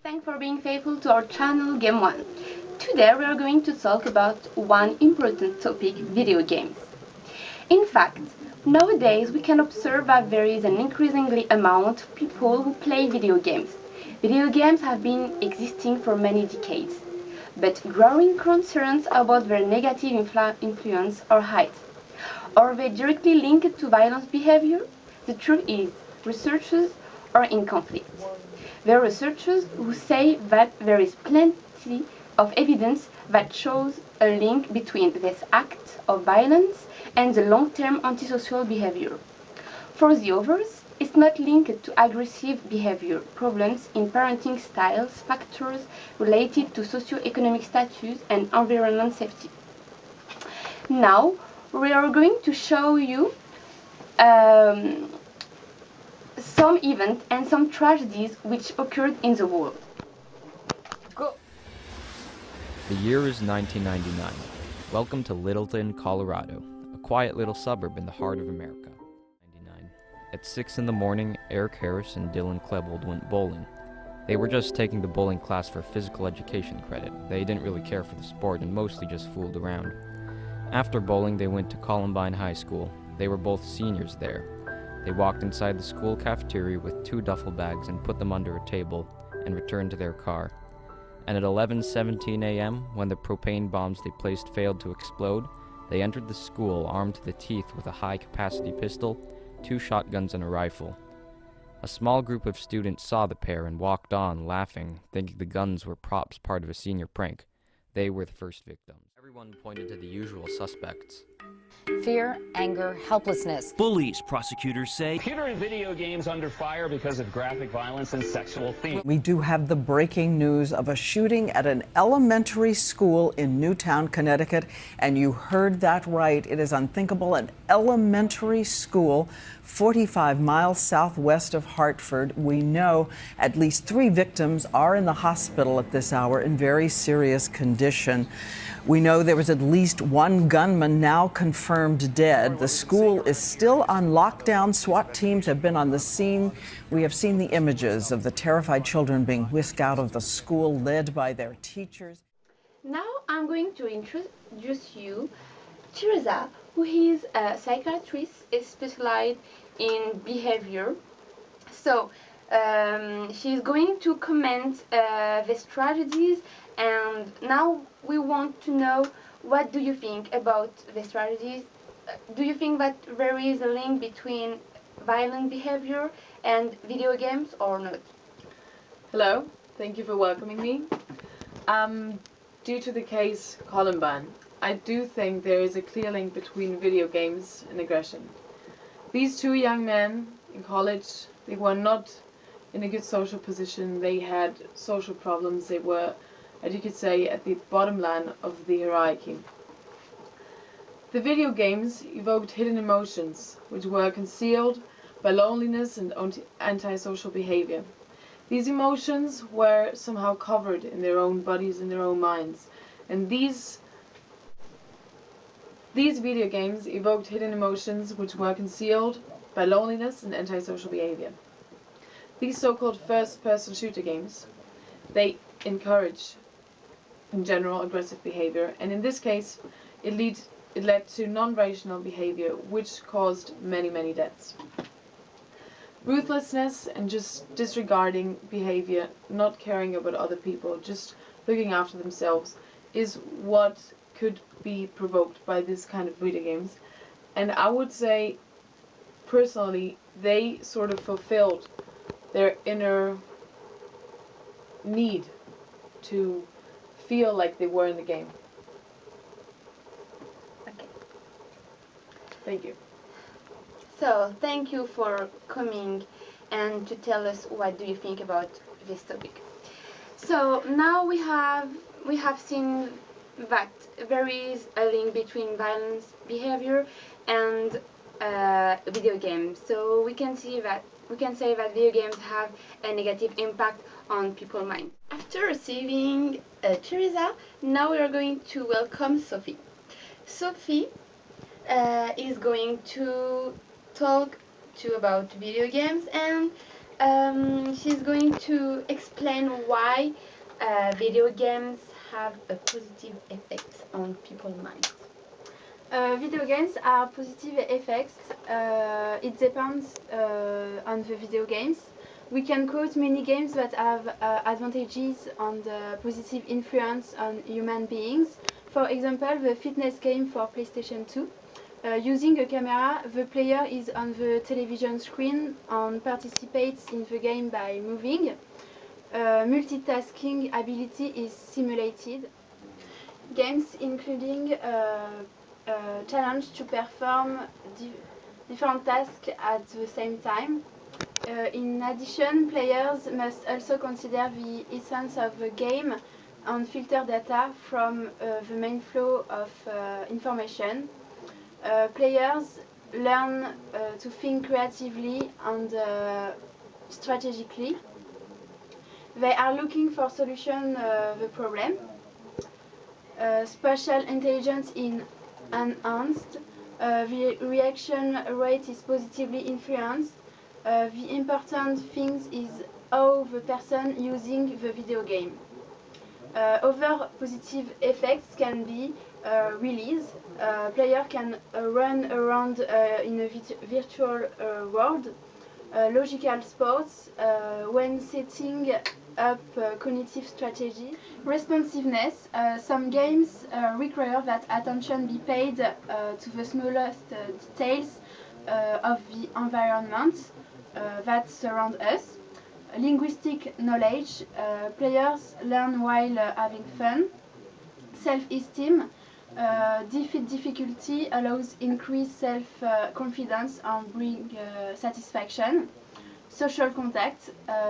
Thanks for being faithful to our channel Game One. Today we are going to talk about one important topic, video games. In fact, nowadays we can observe that there is an increasingly amount of people who play video games. Video games have been existing for many decades, but growing concerns about their negative influence are high. Are they directly linked to violent behavior? The truth is, researchers are in conflict. There are researchers who say that there is plenty of evidence that shows a link between this act of violence and the long-term antisocial behavior. For the others, it's not linked to aggressive behavior, problems in parenting styles, factors related to socio-economic status and environment safety. Now, we are going to show you some events and some tragedies which occurred in the world. Go! The year is 1999. Welcome to Littleton, Colorado, a quiet little suburb in the heart of America. 99. At 6 in the morning, Eric Harris and Dylan Klebold went bowling. They were just taking the bowling class for physical education credit. They didn't really care for the sport and mostly just fooled around. After bowling, they went to Columbine High School. They were both seniors there. They walked inside the school cafeteria with 2 duffel bags and put them under a table and returned to their car. And at 11:17 a.m., when the propane bombs they placed failed to explode, they entered the school armed to the teeth with a high-capacity pistol, 2 shotguns, and a rifle. A small group of students saw the pair and walked on, laughing, thinking the guns were props part of a senior prank. They were the first victims. Everyone pointed to the usual suspects. Fear, anger, helplessness. Bullies, prosecutors say. Computer and video games under fire because of graphic violence and sexual themes. We do have the breaking news of a shooting at an elementary school in Newtown, Connecticut. And you heard that right. It is unthinkable. An elementary school 45 miles southwest of Hartford. We know at least 3 victims are in the hospital at this hour in very serious condition. We know there was at least 1 gunman now confirmed dead. The school is still on lockdown. SWAT teams have been on the scene. We have seen the images of the terrified children being whisked out of the school, led by their teachers. Now I'm going to introduce you Teresa, who is a psychiatrist specialized in behavior. So she's going to comment the strategies, and now we want to know, what do you think about the strategies? Do you think that there is a link between violent behavior and video games or not? Hello, thank you for welcoming me. Due to the case Columbine, I do think there is a clear link between video games and aggression. These 2 young men in college, they were not in a good social position. They had social problems. They were, as you could say, at the bottom line of the hierarchy. The video games evoked hidden emotions, which were concealed by loneliness and antisocial behavior. These emotions were somehow covered in their own bodies and their own minds. And these video games evoked hidden emotions which were concealed by loneliness and antisocial behavior. These so-called first-person shooter games, they encourage, in general, aggressive behavior, and in this case, it led to non-rational behavior, which caused many deaths. Ruthlessness and just disregarding behavior, not caring about other people, just looking after themselves, is what could be provoked by this kind of video games. And I would say, personally, they sort of fulfilled their inner need to feel like they were in the game. Okay. Thank you. So, thank you for coming and to tell us what do you think about this topic. So, now we have seen that there is a link between violence behavior and video games. So we can say that video games have a negative impact on people's minds. After receiving Teresa, now we are going to welcome Sophie. Sophie is going to talk about video games and She's going to explain why video games have a positive effect on people's minds. Video games are positive effects. It depends on the video games. We can quote many games that have advantages and positive influence on human beings. For example, the fitness game for PlayStation 2. Using a camera, the player is on the television screen and participates in the game by moving. Multitasking ability is simulated. Games including challenge to perform different tasks at the same time. In addition, players must also consider the essence of the game and filter data from the main flow of information. Players learn to think creatively and strategically. They are looking for solutions to the problem. Spatial intelligence is enhanced. The reaction rate is positively influenced. The important thing is how the person using the video game. Other positive effects can be release. Player can run around in a virtual world. Logical sports when setting up cognitive strategy. Responsiveness. Some games require that attention be paid to the smallest details of the environment that surround us. Linguistic knowledge. Players learn while having fun. Self-esteem. Defeat difficulty allows increased self-confidence and bring satisfaction. Social contact.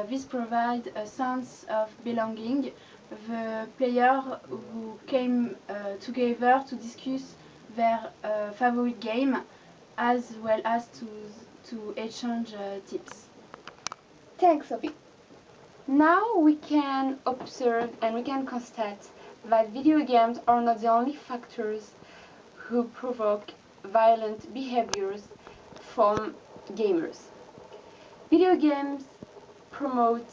This provides a sense of belonging. The players who came together to discuss their favorite game as well as to exchange tips. Thanks, Sophie. Now we can observe and we can constate that video games are not the only factors who provoke violent behaviors from gamers. Video games promote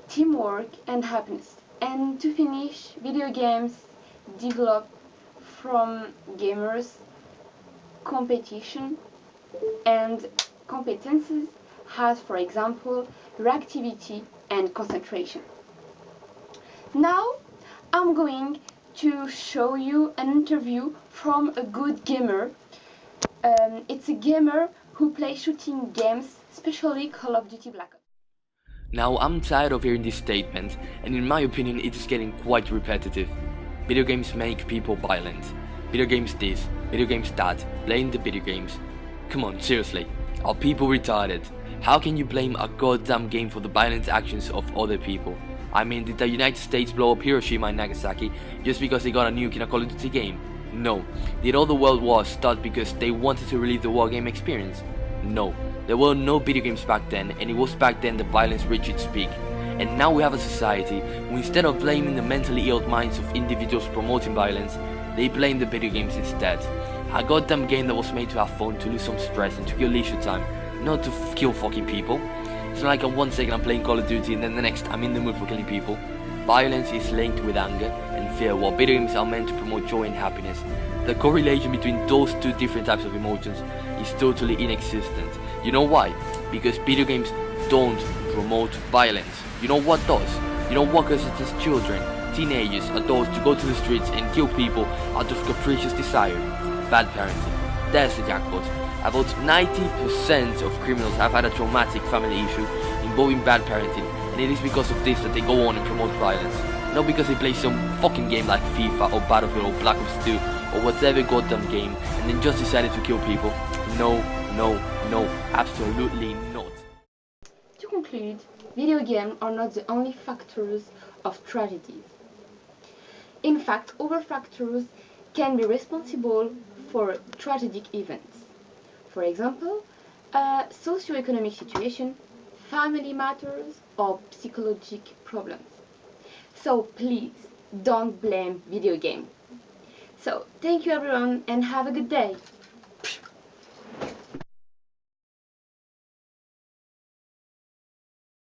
teamwork and happiness. And to finish, video games develop from gamers competition and competences as, for example, reactivity and concentration. Now I'm going to show you an interview from a good gamer. It's a gamer who plays shooting games, especially Call of Duty Black Ops. Now I'm tired of hearing this statement, and in my opinion it is getting quite repetitive. Video games make people violent. Video games this, video games that, blame the video games. Come on, seriously, are people retarded? How can you blame a goddamn game for the violent actions of other people? I mean, did the United States blow up Hiroshima and Nagasaki just because they got a nuke in a Call of Duty game? No. Did all the world wars start because they wanted to relive the war game experience? No. There were no video games back then, and it was back then the violence reached its peak. And now we have a society who, instead of blaming the mentally ill minds of individuals promoting violence, they blame the video games instead. A goddamn game that was made to have fun, to lose some stress and to kill leisure time, not to kill fucking people. It's not like in 1 second I'm playing Call of Duty and then the next I'm in the mood for killing people. Violence is linked with anger and fear, while video games are meant to promote joy and happiness. The correlation between those two different types of emotions is totally inexistent. You know why? Because video games don't promote violence. You know what does? You know what causes these children, teenagers, adults to go to the streets and kill people out of capricious desire? Bad parenting. That's the jackpot. About 90% of criminals have had a traumatic family issue involving bad parenting, and it is because of this that they go on and promote violence. Not because they play some fucking game like FIFA or Battlefield or Black Ops 2 or whatever goddamn game and then just decided to kill people. No, no, no, absolutely not. To conclude, video games are not the only factors of tragedies. In fact, other factors can be responsible for tragic events. For example, a socio-economic situation, family matters, or psychological problems. So please, don't blame video games. So, thank you everyone and have a good day.